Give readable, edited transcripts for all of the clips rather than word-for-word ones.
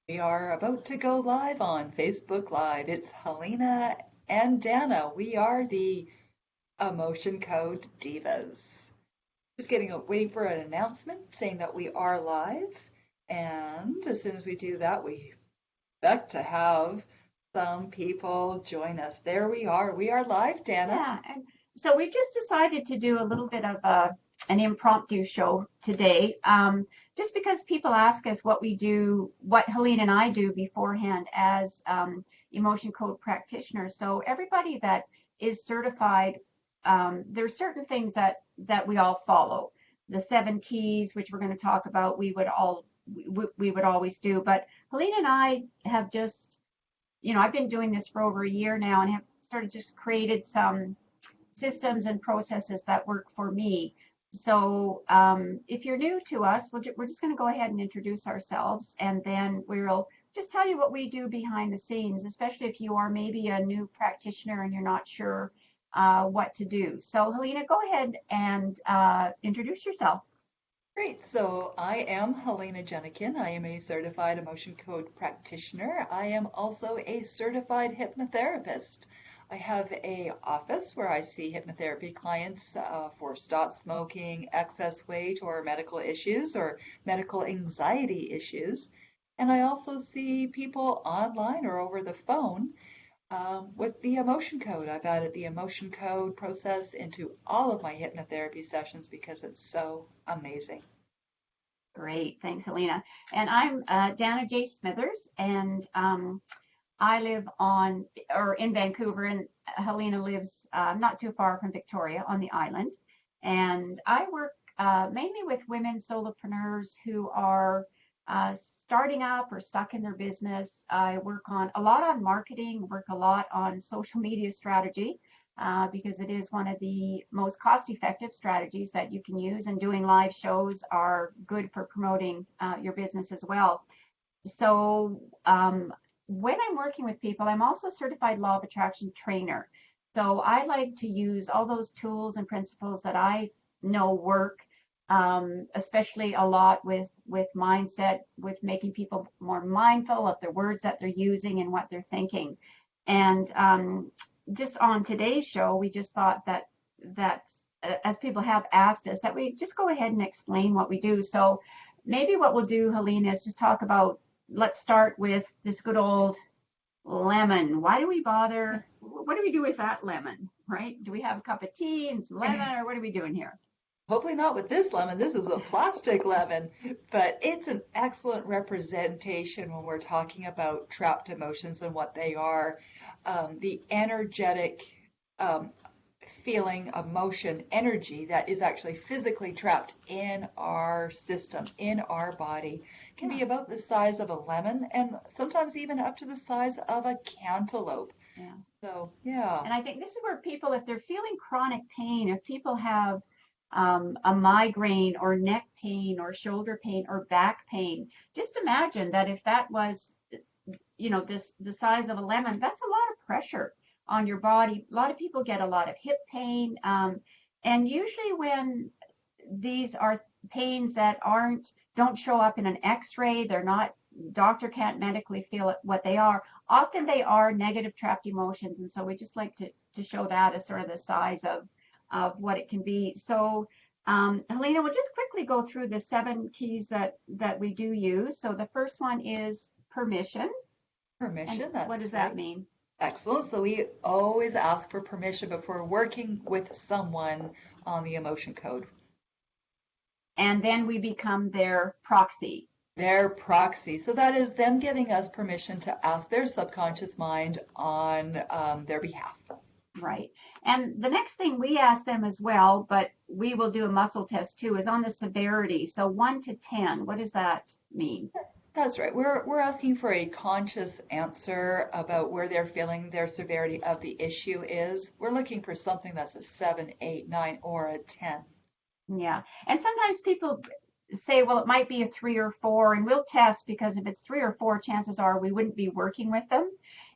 We are about to go live on Facebook Live. It's Helena and Dana. We are the Emotion Code Divas. Just waiting for an announcement saying that we are live. And as soon as we do that, we expect to have some people join us. There we are. We are live, Dana. Yeah, and so we've just decided to do a little bit of an impromptu show today, just because people ask us what we do, what Helene and I do beforehand as emotion code practitioners. So everybody that is certified, there's certain things that we all follow. The 7 keys, which we're going to talk about, we would always do. But Helene and I have just, I've been doing this for over a year now and have started just created some systems and processes that work for me. So if you're new to us, we're just going to go ahead and introduce ourselves, and then we'll just tell you what we do behind the scenes, especially if you are maybe a new practitioner and you're not sure what to do. So Helena, go ahead and introduce yourself. Great. So I am Helena Jenikin. I am a certified emotion code practitioner. I am also a certified hypnotherapist. I have a office where I see hypnotherapy clients for stop smoking, excess weight, or medical issues or medical anxiety issues. And I also see people online or over the phone with the emotion code. I've added the emotion code process into all of my hypnotherapy sessions because it's so amazing. Great, thanks, Helena. And I'm Dana J. Smithers, and I live in Vancouver, and Helena lives not too far from Victoria on the island. And I work mainly with women solopreneurs who are starting up or stuck in their business. I work a lot on marketing, work a lot on social media strategy, because it is one of the most cost-effective strategies that you can use, and doing live shows are good for promoting your business as well. So when I'm working with people, I'm also a certified law of attraction trainer. So I like to use all those tools and principles that I know work, especially a lot with mindset, with making people more mindful of the words that they're using and what they're thinking. And just on today's show, we just thought that as people have asked us, that we just go ahead and explain what we do. So maybe what we'll do, Helena, is just talk about, let's start with this good old lemon. Why do we bother? What do we do with that lemon, right? Do we have a cup of tea and some lemon, or what are we doing here? Hopefully not with this lemon. This is a plastic lemon, but it's an excellent representation when we're talking about trapped emotions and what they are. The energetic um, feeling, emotion, energy that is actually physically trapped in our system, in our body, can Yeah, be about the size of a lemon and sometimes even up to the size of a cantaloupe. yeah. So, yeah. And I think this is where people, if they're feeling chronic pain, if people have a migraine or neck pain or shoulder pain or back pain, just imagine that if that was, this the size of a lemon, that's a lot of pressure on your body. A lot of people get a lot of hip pain, and usually when these are pains that don't show up in an x-ray, they're not, doctor can't medically feel it, what they are, often they are negative trapped emotions. And so we just like to show that as sort of the size of what it can be. So Helena, we'll just quickly go through the 7 keys that we do use. So the first one is permission. And Permission, what that's does that right. mean? Excellent. So we always ask for permission before working with someone on the emotion code. And then we become their proxy. Their proxy. So that is them giving us permission to ask their subconscious mind on their behalf. Right. And the next thing we ask them as well, but we will do a muscle test too, is on the severity. So 1 to 10, what does that mean? That's right. We're asking for a conscious answer about where they're feeling their severity of the issue is. We're looking for something that's a 7, 8, 9, or a 10. Yeah. And sometimes people say, well, it might be a 3 or 4, and we'll test, because if it's 3 or 4, chances are we wouldn't be working with them.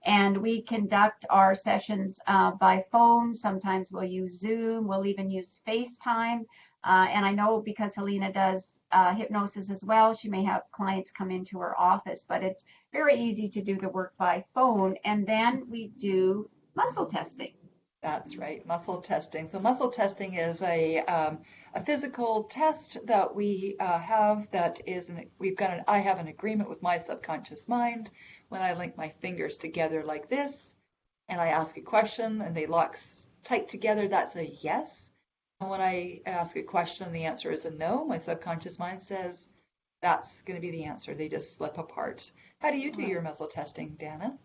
And we conduct our sessions by phone. Sometimes we'll use Zoom. We'll even use FaceTime. And I know because Helena does hypnosis as well, she may have clients come into her office, but it's very easy to do the work by phone. And then we do muscle testing. That's right, muscle testing. So muscle testing is a physical test that we have that is I have an agreement with my subconscious mind when I link my fingers together like this and I ask a question and they lock tight together, that's a yes. And when I ask a question and the answer is a no, my subconscious mind says that's going to be the answer. They just slip apart. How do you do your muscle testing, Dana?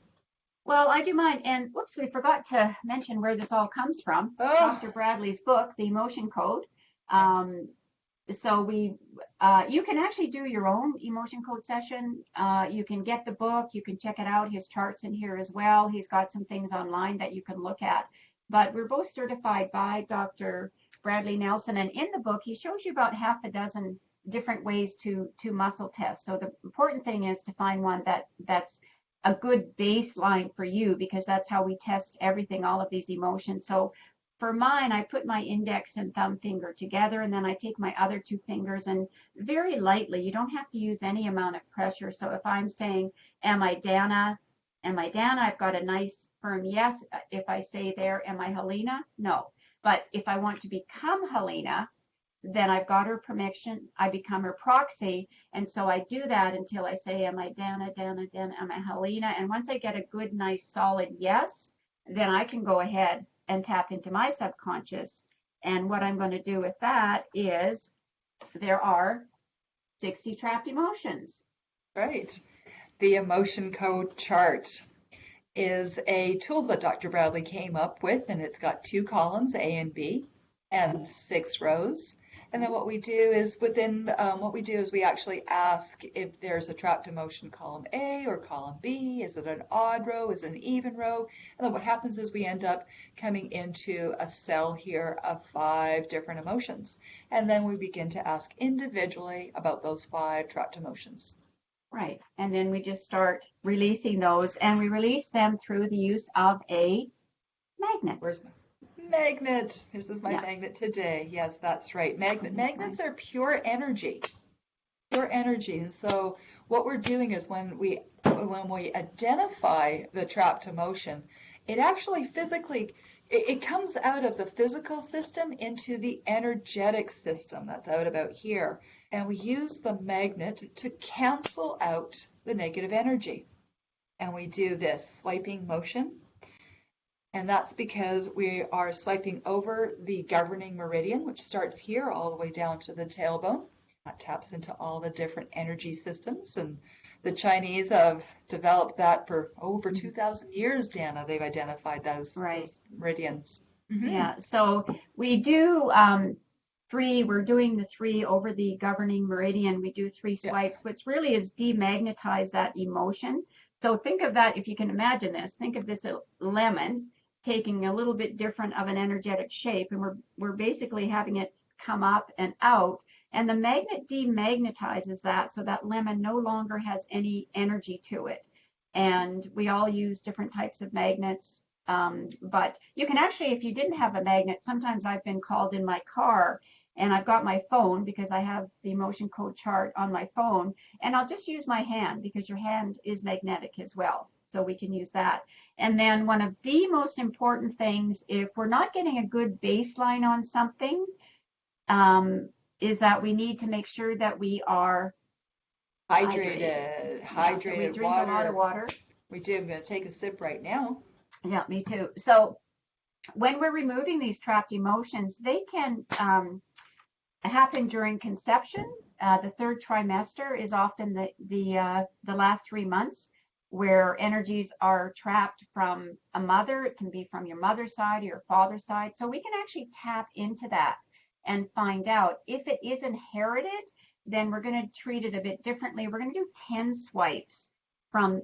Well, I do mine. And whoops, we forgot to mention where this all comes from. Oh, Dr. Bradley's book, The Emotion Code. yes. So you can actually do your own emotion code session. You can get the book, you can check it out. His charts in here as well. He's got some things online that you can look at. But we're both certified by Dr. Bradley Nelson. And in the book, he shows you about half a dozen different ways to muscle test. So the important thing is to find one that's a good baseline for you, because that's how we test everything, all of these emotions. So for mine, I put my index and thumb finger together, and then I take my other two fingers and very lightly, you don't have to use any amount of pressure. So if I'm saying, am I Dana? Am I Dana? I've got a nice firm yes. If I say there, am I Helena? No. But if I want to become Helena, then I've got her permission. I become her proxy. And so I do that until I say, am I Dana, Dana, Dana, am I Helena? And once I get a good, nice, solid yes, then I can go ahead and tap into my subconscious. And what I'm going to do with that is there are 60 trapped emotions. Right. The emotion code chart is a tool that Dr. Bradley came up with, and it's got two columns, A and B, and 6 rows. And then what we do is we actually ask if there's a trapped emotion column A or column B. Is it an odd row? Is it an even row? And then what happens is we end up coming into a cell here of 5 different emotions. And then we begin to ask individually about those 5 trapped emotions. Right. And then we just start releasing those, and we release them through the use of a magnet. Where's my magnet? This is my magnet today. Yes, that's right. Magnets are pure energy. Pure energy. And so what we're doing is when we identify the trapped emotion, it actually physically it comes out of the physical system into the energetic system that's out about here. And we use the magnet to cancel out the negative energy. And we do this swiping motion. And that's because we are swiping over the governing meridian, which starts here all the way down to the tailbone. That taps into all the different energy systems. And the Chinese have developed that for over 2,000 years, Dana. They've identified those meridians. Mm-hmm. Yeah, so we do we're doing the 3 over the governing meridian. We do 3 swipes, which really is demagnetize that emotion. So think of that, if you can imagine this, think of this lemon taking a little bit different of an energetic shape, and we're basically having it come up and out, and the magnet demagnetizes that, so that lemon no longer has any energy to it. And we all use different types of magnets, but you can actually, if you didn't have a magnet, sometimes I've been called in my car and I've got my phone because I have the emotion code chart on my phone, and I'll just use my hand because your hand is magnetic as well. So we can use that. And then one of the most important things, if we're not getting a good baseline on something, is that we need to make sure that we are hydrated. So we drink a lot of water. We do. I'm going to take a sip right now. Yeah, me too. So when we're removing these trapped emotions, they can happen during conception. The 3rd trimester is often the last 3 months, where energies are trapped from a mother. It can be from your mother's side or your father's side. So we can actually tap into that and find out. If it is inherited, then we're going to treat it a bit differently. We're going to do 10 swipes from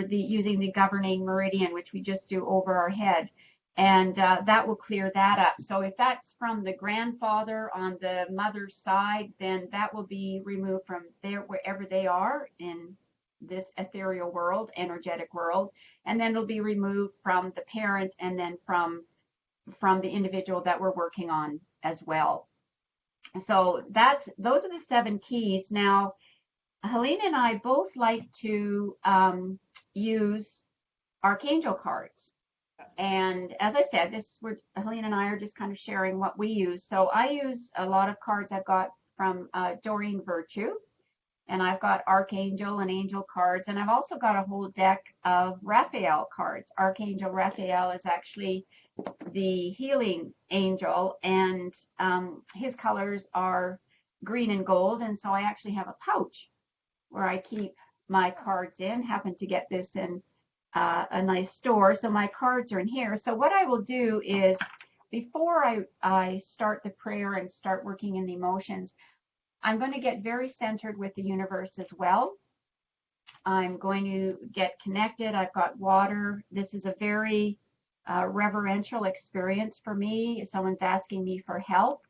using the governing meridian, which we just do over our head. And that will clear that up. So if that's from the grandfather on the mother's side, then that will be removed from there, wherever they are in this ethereal world, energetic world, and then it'll be removed from the parent, and then from the individual that we're working on as well. So those are the 7 keys. Now, Helena and I both like to use archangel cards. And as I said, Helena and I are just kind of sharing what we use. So I use a lot of cards I've got from Doreen Virtue, and I've got Archangel and Angel cards, and I've also got a whole deck of Raphael cards. Archangel Raphael is actually the healing angel, and his colors are green and gold, and so I actually have a pouch where I keep my cards in. Happen to get this in a nice store, so my cards are in here. So what I will do is, before I start the prayer and start working in the emotions, I'm going to get very centered with the universe as well. I'm going to get connected. I've got water. This is a very reverential experience for me. If someone's asking me for help,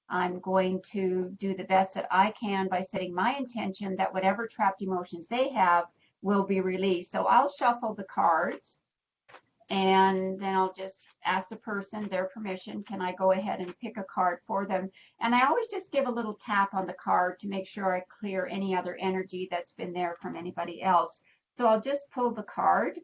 I'm going to do the best that I can by setting my intention that whatever trapped emotions they have will be released. So I'll shuffle the cards, and then I'll just ask the person their permission. Can I go ahead and pick a card for them? And I always just give a little tap on the card to make sure I clear any other energy that's been there from anybody else. So I'll just pull the card,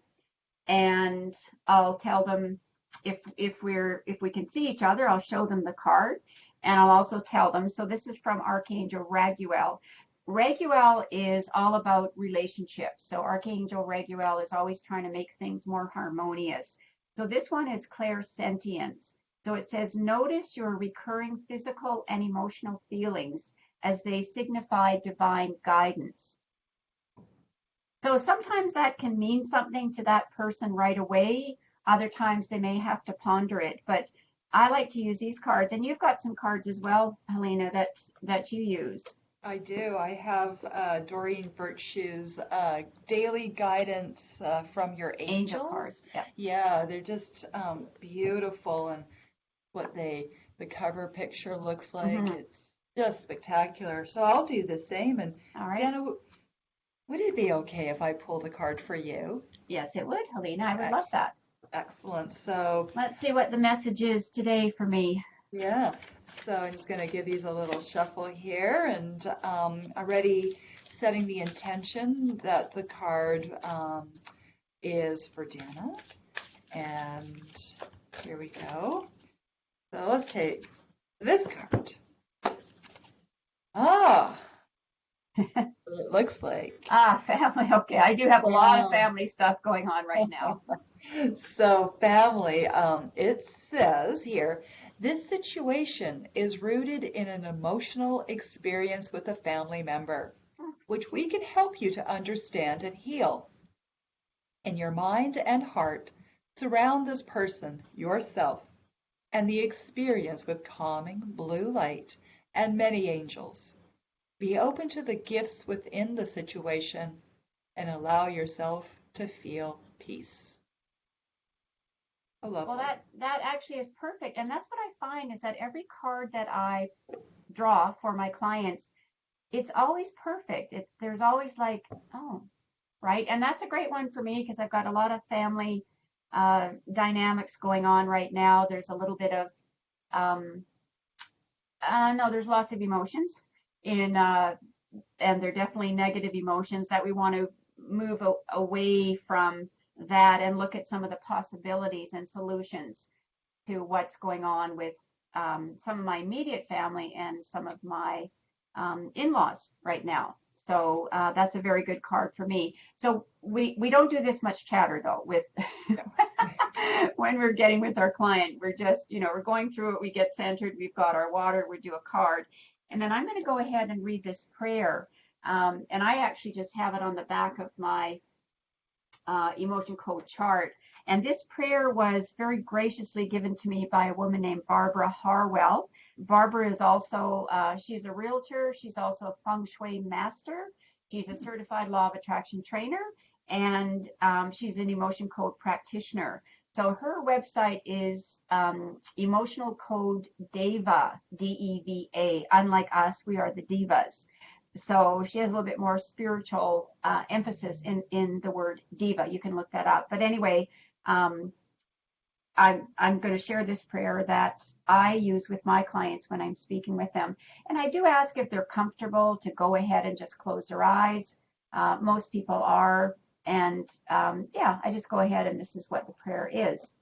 and I'll tell them if we can see each other, I'll show them the card, and I'll also tell them. So this is from Archangel Raguel. Raguel is all about relationships. So Archangel Raguel is always trying to make things more harmonious. So this one is clairsentience. So it says, notice your recurring physical and emotional feelings as they signify divine guidance. So sometimes that can mean something to that person right away. Other times they may have to ponder it. But I like to use these cards. And you've got some cards as well, Helena, that you use. I do. I have Doreen Virtue's daily guidance from your Angel angels. cards. Yeah. Yeah, they're just beautiful, and the cover picture looks like. It's just spectacular. So I'll do the same. And All right. Dana, would it be okay if I pulled a card for you? Yes, it would, Helena. I would love that. Excellent. So Let's see what the message is today for me. yeah, so I'm just going to give these a little shuffle here, and already setting the intention that the card is for Dana. And here we go. So let's take this card. Ah, what it looks like. Family. Okay, I do have a lot of family stuff going on right now. So family, it says here, this situation is rooted in an emotional experience with a family member, which we can help you to understand and heal. In your mind and heart, surround this person, yourself, and the experience with calming blue light and many angels. Be open to the gifts within the situation and allow yourself to feel peace. Well, that actually is perfect. And that's what I find is that every card that I draw for my clients, it's always perfect. There's always like, oh, right. And that's a great one for me because I've got a lot of family dynamics going on right now. There's a little bit of, no, there's lots of emotions and they're definitely negative emotions that we want to move away from that and look at some of the possibilities and solutions to what's going on with some of my immediate family and some of my in-laws right now. So that's a very good card for me. So we don't do this much chatter though with when we're getting with our client. We're just, we're going through it. We get centered. We've got our water. We do a card. And then I'm going to go ahead and read this prayer. And I actually just have it on the back of my emotion code chart. And this prayer was very graciously given to me by a woman named Barbara Harwell. Barbara is also, she's a realtor. She's also a feng shui master. She's a certified law of attraction trainer, and she's an emotion code practitioner. So her website is emotional code Deva, D-E-V-A. Unlike us, we are the Divas. So she has a little bit more spiritual emphasis in the word diva. You can look that up. But anyway, I'm going to share this prayer that I use with my clients when I'm speaking with them. And I do ask if they're comfortable to go ahead and just close their eyes. Most people are. And yeah, I just go ahead and this is what the prayer is.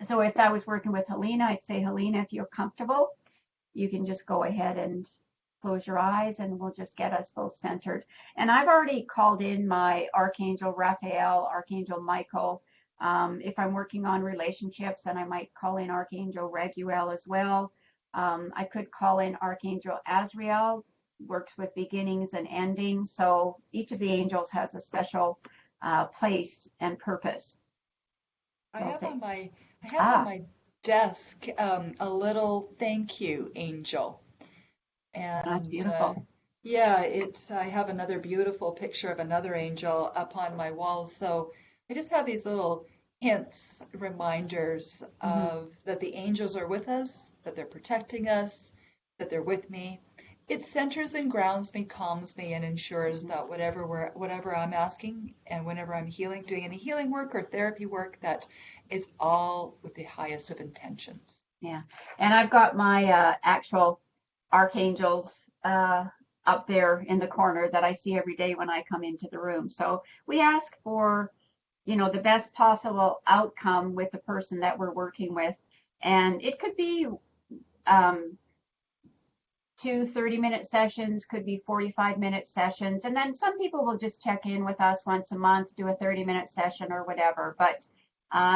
So if I was working with Helena, I'd say, Helena, if you're comfortable, you can just go ahead and close your eyes and we'll just get us both centered. And I've already called in my Archangel Raphael, Archangel Michael. If I'm working on relationships, then I might call in Archangel Raguel as well. I could call in Archangel Azrael, works with beginnings and endings. So each of the angels has a special place and purpose. I So have say, on my I have on my desk a little thank you angel. that's And beautiful. yeah, I have another beautiful picture of another angel up on my wall. So I just have these little hints, reminders Hmm. of that the angels are with us, that they're protecting us, that they're with me. It centers and grounds me, calms me, and ensures that whatever I'm asking and whenever I'm healing, doing any healing work or therapy work, that is all with the highest of intentions. Yeah. And I've got my actual archangels up there in the corner that I see every day when I come into the room. So we ask for, the best possible outcome with the person that we're working with. And it could be um, two 30-minute sessions, could be 45-minute sessions. And then some people will just check in with us once a month, do a 30-minute session or whatever. But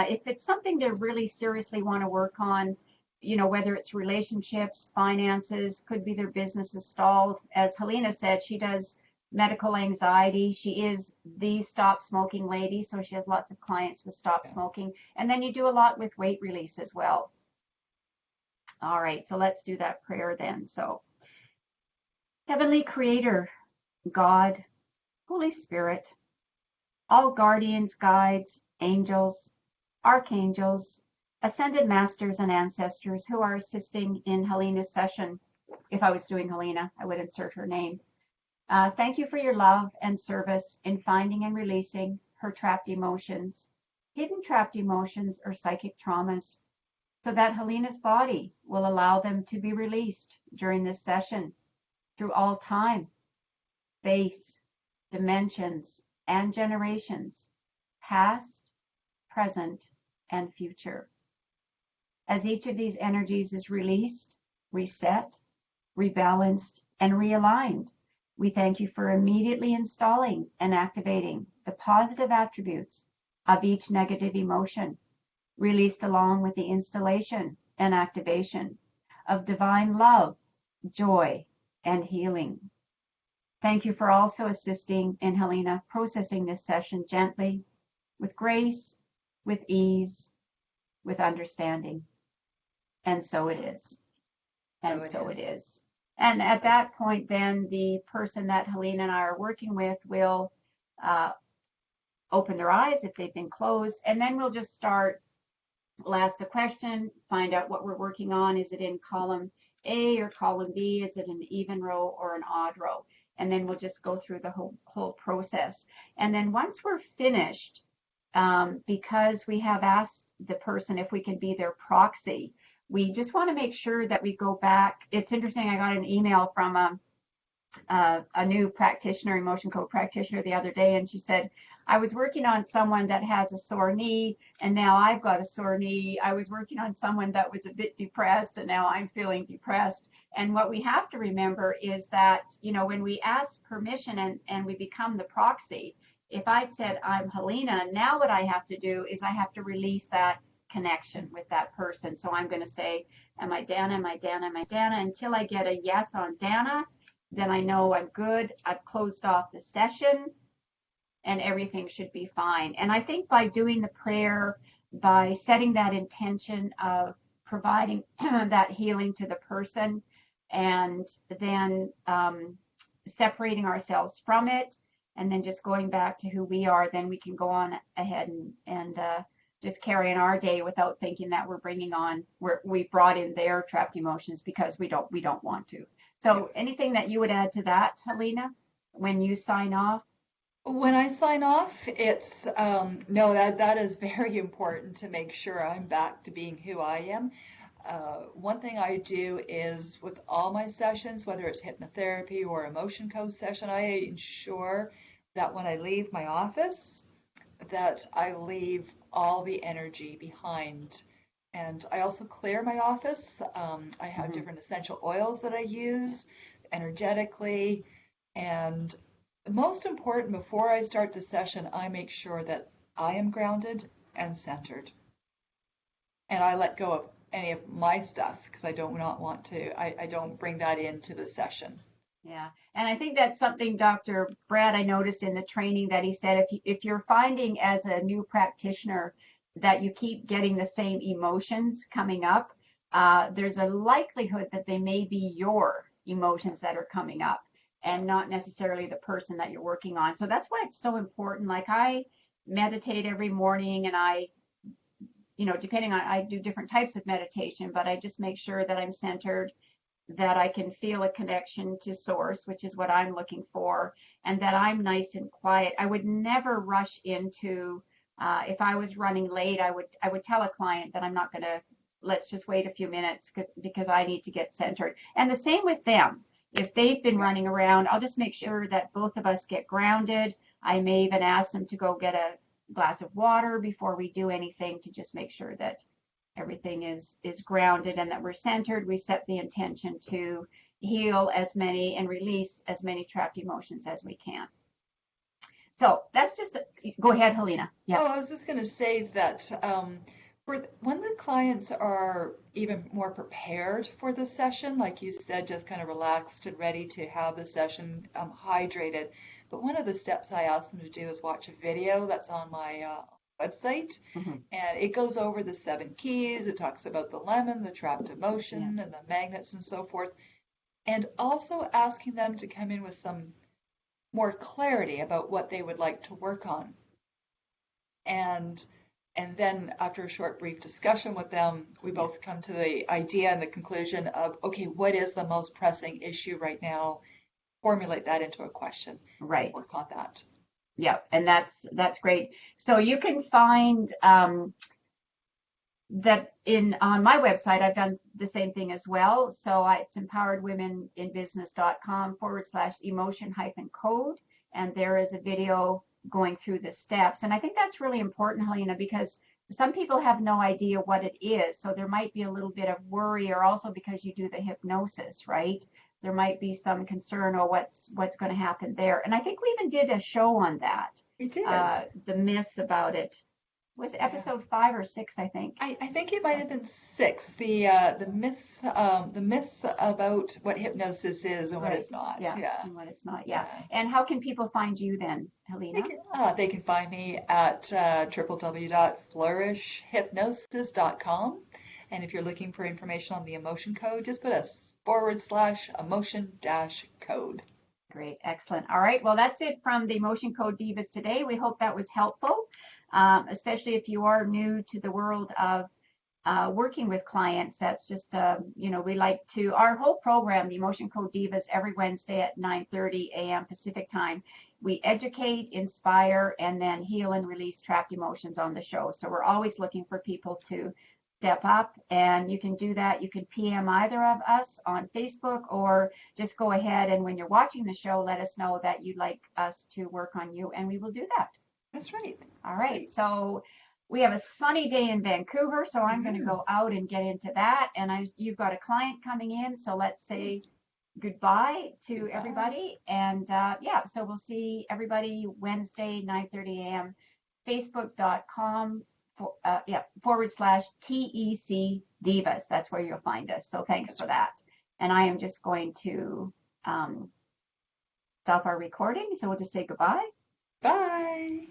if it's something they really seriously want to work on, whether it's relationships, finances, could be their business is stalled. As Helena said, she does medical anxiety. She is the stop smoking lady, so she has lots of clients with stop Yeah. smoking. And then you do a lot with weight release as well. All right, so let's do that prayer then. So, Heavenly Creator, God, Holy Spirit, all guardians, guides, angels, archangels, ascended masters, and ancestors who are assisting in Helena's session. If I was doing Helena, I would insert her name. Thank you for your love and service in finding and releasing her trapped emotions, hidden trapped emotions, or psychic traumas, so that Helena's body will allow them to be released during this session through all time, space, dimensions, and generations, past, present, and future. As each of these energies is released, reset, rebalanced, and realigned, we thank you for immediately installing and activating the positive attributes of each negative emotion, released along with the installation and activation of divine love, joy, and healing. Thank you for also assisting in Helena processing this session gently, with grace, with ease, with understanding. And so it is. And so it is. And at that point, then the person that Helena and I are working with will open their eyes if they've been closed. And then we'll just start. We'll ask the question, find out what we're working on. Is it in column A or column B? Is it an even row or an odd row? And then we'll just go through the whole process. And then once we're finished, because we have asked the person if we can be their proxy, we just want to make sure that we go back. It's interesting, I got an email from a new practitioner, emotion code practitioner the other day, and she said, I was working on someone that has a sore knee, and now I've got a sore knee. I was working on someone that was a bit depressed, and now I'm feeling depressed. And what we have to remember is that, when we ask permission and we become the proxy, if I'd said, I'm Helena, now what I have to do is I have to release that connection with that person. So I'm going to say, am I Dana? Am I Dana? Am I Dana? Until I get a yes on Dana, then I know I'm good. I've closed off the session and everything should be fine. And I think by doing the prayer, by setting that intention of providing that healing to the person, and then separating ourselves from it, and then just going back to who we are, then we can go on ahead and just carry on our day without thinking that we're bringing on, we brought in their trapped emotions because we don't want to. So anything that you would add to that, Helena, when you sign off? When I sign off, it's no, that is very important to make sure I'm back to being who I am. One thing I do is with all my sessions, whether it's hypnotherapy or emotion code session, I ensure that when I leave my office, that I leave all the energy behind. And I also clear my office. I have Hmm. different essential oils that I use energetically. And most important, before I start the session, I make sure that I am grounded and centered. And I let go of any of my stuff because I don't not want to, I don't bring that into the session. Yeah, and I think that's something Dr. Brad, I noticed in the training that he said if you're finding as a new practitioner that you keep getting the same emotions coming up, there's a likelihood that they may be your emotions that are coming up Yeah. and not necessarily the person that you're working on. So that's why it's so important. Like I meditate every morning and depending on, I do different types of meditation, but I just make sure that I'm centered, that I can feel a connection to source, which is what I'm looking for, and that I'm nice and quiet. I would never rush into, if I was running late, I would tell a client that I'm not going to, let's just wait a few minutes because I need to get centered. And the same with them. If they've been Yeah. running around, I'll just make Yeah. sure that both of us get grounded. I may even ask them to go get a glass of water before we do anything to just make sure that everything is grounded and that we're centered. We set the intention to heal as many and release as many trapped emotions as we can. So that's just go ahead, Helena. Yeah. Oh, I was just going to say that when the clients are even more prepared for the session, like you said, just kind of relaxed and ready to have the session, hydrated. But one of the steps I ask them to do is watch a video that's on my website, Hmm. and it goes over the 7 keys. It talks about the lemon, the trapped Yeah. emotion, and the magnets and so forth, and also asking them to come in with some more clarity about what they would like to work on. And and then after a short brief discussion with them, we Yeah. both come to the idea and the conclusion of, okay, what is the most pressing issue right now? Formulate that into a question and Right. work on that. Yeah. And that's great. So you can find that in on my website. I've done the same thing as well. So it's empoweredwomeninbusiness.com/emotion hyphen code. And there is a video going through the steps. And I think that's really important, Helena, because some people have no idea what it is. So there might be a little bit of worry, or also because you do the hypnosis, right? There might be some concern or what's going to happen there. And I think we even did a show on that, We did. the myths about it. Was it Yeah. episode 5 or 6, I think? I think it might have Was it? been 6. The myths about what hypnosis is and what Right. it's not. Yeah. Yeah. And what it's not. Yeah. Yeah. And how can people find you then, They Helena? can, they can find me at www.flourishhypnosis.com. And if you're looking for information on the emotion code, just put /emotion -code. Great. Excellent. All right. Well, that's it from the Emotion Code Divas today. We hope that was helpful, especially if you are new to the world of working with clients. That's just, we like to, our whole program, the Emotion Code Divas, every Wednesday at 9:30 a.m. Pacific time. We educate, inspire, and then heal and release trapped emotions on the show. So we're always looking for people to step up, and you can do that. You can PM either of us on Facebook, or just go ahead and when you're watching the show, let us know that you'd like us to work on you, and we will do that. That's right. All That's right. right. So we have a sunny day in Vancouver, so I'm going to Mm-hmm. go out and get into that. And you've got a client coming in, so let's say goodbye to Goodbye. everybody. And yeah, so we'll see everybody Wednesday, 9:30 a.m. Facebook.com /TEC Divas. That's where you'll find us. So thanks That's for right. that. And I am just going to stop our recording. So we'll just say goodbye. Bye.